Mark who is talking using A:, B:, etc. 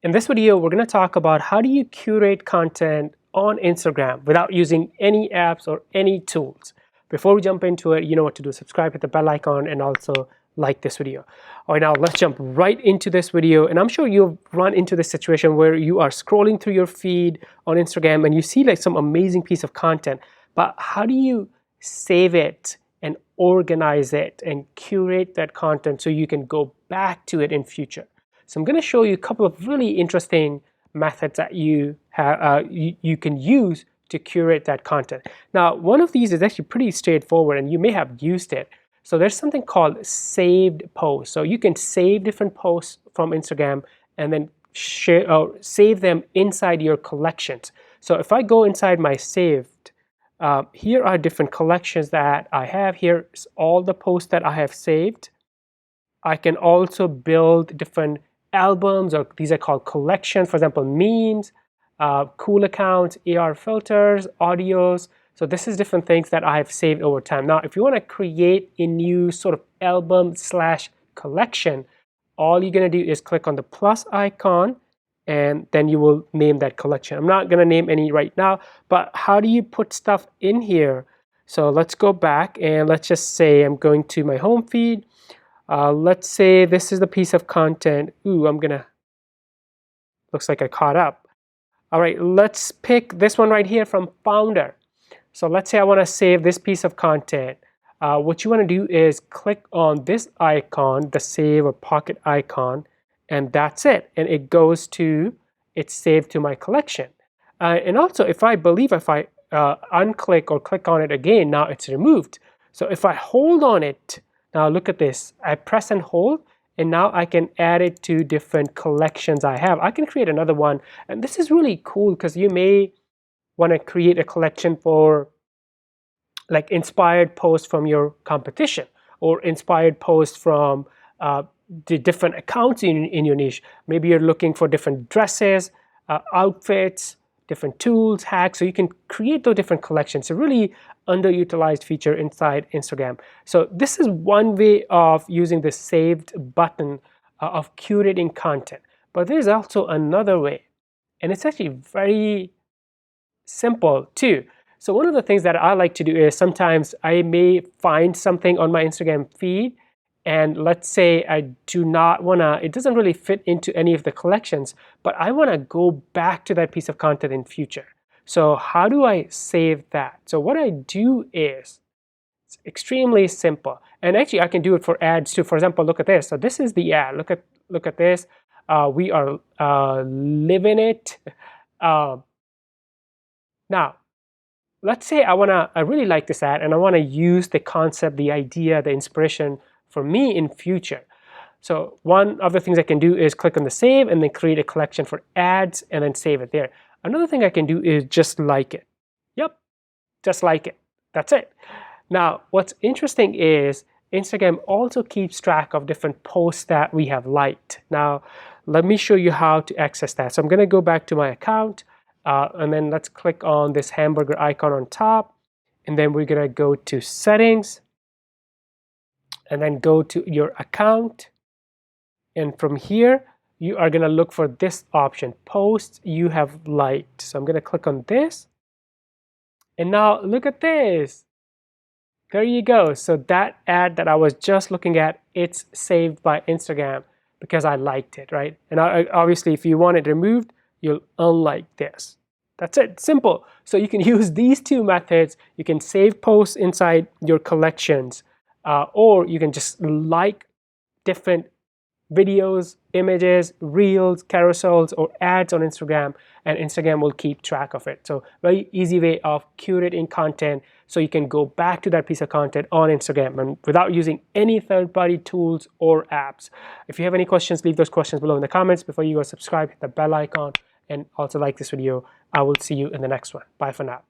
A: In this video, we're going to talk about how do you curate content on Instagram without using any apps or any tools. Before we jump into it, you know what to do. Subscribe, hit the bell icon, and also like this video. All right, now let's jump right into this video. And I'm sure you've run into this situation where you are scrolling through your feed on Instagram and you see like some amazing piece of content, but how do you save it and organize it and curate that content so you can go back to it in future? So I'm going to show you a couple of really interesting methods that you can use to curate that content. Now, one of these is actually pretty straightforward, and you may have used it. So there's something called saved posts. So you can save different posts from Instagram and then save them inside your collections. So if I go inside my saved, here are different collections that I have. Here's all the posts that I have saved. I can also build different albums, or these are called collections, for example, memes, cool accounts, AR filters, audios. So this is different things that I have saved over time. Now, if you want to create a new sort of album / collection, all you're going to do is click on the plus icon, and then you will name that collection. I'm not going to name any right now, but how do you put stuff in here? So let's go back and let's just say I'm going to my home feed. Let's say this is the piece of content. Ooh, looks like I caught up. All right, let's pick this one right here from Founder. So let's say I want to save this piece of content. What you want to do is click on this icon, the save or pocket icon, and that's it. And it's saved to my collection. And also, if I unclick or click on it again, now it's removed. So if I hold on it, now look at this. I press and hold, and now I can add it to different collections I have. I can create another one, and this is really cool because you may want to create a collection for like inspired posts from your competition, or inspired posts from the different accounts in your niche. Maybe you're looking for different dresses, outfits, different tools, hacks, so you can create those different collections. It's a really underutilized feature inside Instagram. So this is one way of using the saved button of curating content. But there's also another way, and it's actually very simple too. So one of the things that I like to do is sometimes I may find something on my Instagram feed, and let's say I do not want to, it doesn't really fit into any of the collections, but I want to go back to that piece of content in future. So how do I save that? So what I do is, it's extremely simple. And actually I can do it for ads too. For example, look at this. So this is the ad. Look at this. We are living it. Now, let's say I really like this ad and I want to use the concept, the idea, the inspiration for me in future. So one of the things I can do is click on the save and then create a collection for ads and then save it there. Another thing I can do is just like it. Yep, just like it. That's it. Now, what's interesting is Instagram also keeps track of different posts that we have liked. Now, let me show you how to access that. So I'm going to go back to my account, and then let's click on this hamburger icon on top, and then we're going to go to settings, and then go to your account, and from here you are going to look for this option, posts you have liked. So I'm going to click on this, and now look at this. There you go. So that ad that I was just looking at, it's saved by Instagram because I liked it, right? And obviously if you want it removed, you'll unlike this. That's it, simple. So you can use these two methods. You can save posts inside your collections, or you can just like different videos, images, reels, carousels, or ads on Instagram, and Instagram will keep track of it. So very easy way of curating content so you can go back to that piece of content on Instagram and without using any third-party tools or apps. If you have any questions, leave those questions below in the comments. Before you go, subscribe, hit the bell icon, and also like this video. I will see you in the next one. Bye for now.